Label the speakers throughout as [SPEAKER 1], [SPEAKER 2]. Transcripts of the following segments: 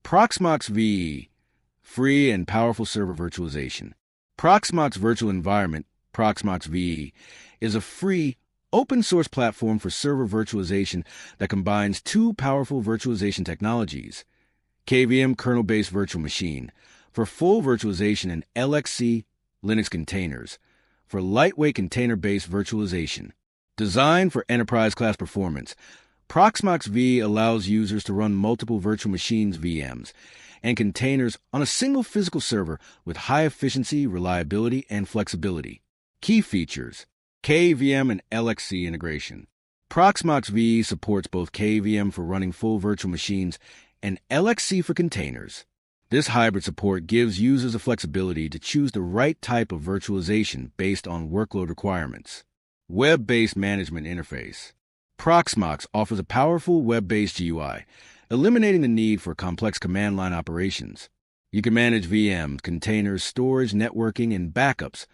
[SPEAKER 1] Proxmox VE, free and powerful server virtualization. Proxmox Virtual Environment, Proxmox VE, is a free, open-source platform for server virtualization that combines two powerful virtualization technologies: KVM kernel-based virtual machine for full virtualization and LXC Linux containers for lightweight container-based virtualization. Designed for enterprise-class performance, Proxmox VE allows users to run multiple virtual machines VMs and containers on a single physical server with high efficiency, reliability, and flexibility. Key features: KVM and LXC integration. Proxmox VE supports both KVM for running full virtual machines and LXC for containers. This hybrid support gives users the flexibility to choose the right type of virtualization based on workload requirements. Web-based management interface. Proxmox offers a powerful web-based GUI, eliminating the need for complex command line operations. You can manage VMs, containers, storage, networking, and backups,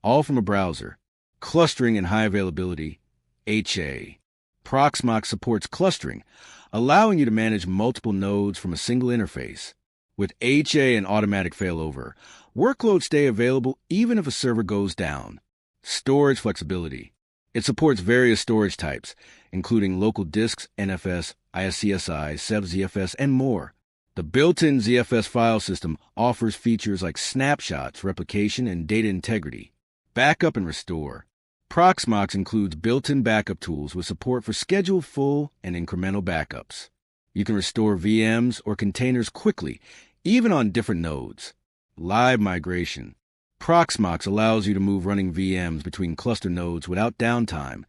[SPEAKER 1] all from a browser. Clustering and high availability, HA. Proxmox supports clustering, allowing you to manage multiple nodes from a single interface. With HA and automatic failover, workloads stay available even if a server goes down. Storage flexibility. It supports various storage types, including local disks, NFS, ISCSI, ZFS, and more. The built-in ZFS file system offers features like snapshots, replication, and data integrity. Backup and restore. Proxmox includes built-in backup tools with support for scheduled full and incremental backups. You can restore VMs or containers quickly, even on different nodes. Live migration. Proxmox allows you to move running VMs between cluster nodes without downtime,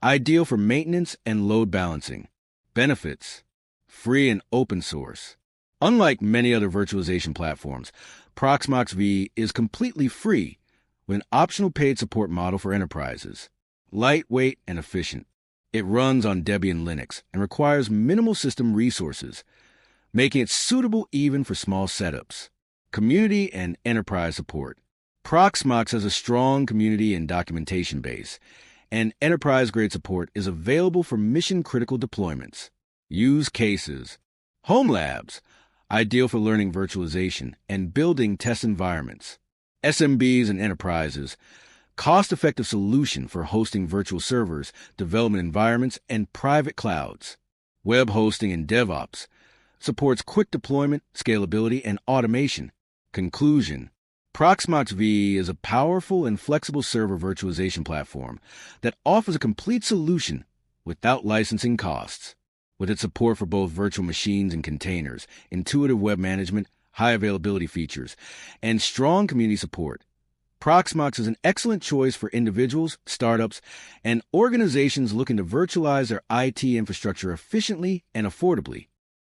[SPEAKER 1] ideal for maintenance and load balancing. Benefits: free and open source. Unlike many other virtualization platforms, Proxmox VE is completely free with an optional paid support model for enterprises. Lightweight and efficient. It runs on Debian Linux and requires minimal system resources, making it suitable even for small setups. Community and enterprise support. Proxmox has a strong community and documentation base, and enterprise-grade support is available for mission-critical deployments. Use cases. Home labs, ideal for learning virtualization and building test environments. SMBs and enterprises, cost-effective solution for hosting virtual servers, development environments, and private clouds. Web hosting and DevOps, supports quick deployment, scalability, and automation. Conclusion: Proxmox VE is a powerful and flexible server virtualization platform that offers a complete solution without licensing costs. With its support for both virtual machines and containers, intuitive web management, high availability features, and strong community support, Proxmox is an excellent choice for individuals, startups, and organizations looking to virtualize their IT infrastructure efficiently and affordably.